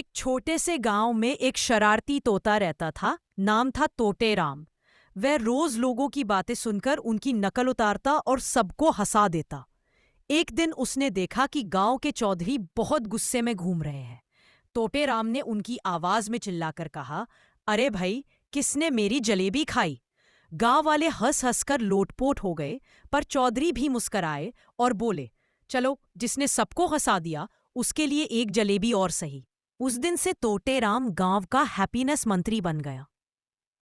एक छोटे से गांव में एक शरारती तोता रहता था। नाम था तोतेराम। वह रोज लोगों की बातें सुनकर उनकी नकल उतारता और सबको हंसा देता। एक दिन उसने देखा कि गांव के चौधरी बहुत गुस्से में घूम रहे हैं। तोतेराम ने उनकी आवाज में चिल्लाकर कहा, अरे भाई, किसने मेरी जलेबी खाई? गांव वाले हंस हंसकर लोटपोट हो गए, पर चौधरी भी मुस्कराए और बोले, चलो, जिसने सबको हंसा दिया उसके लिए एक जलेबी और सही। उस दिन से तोतेराम गांव का हैप्पीनेस मंत्री बन गया।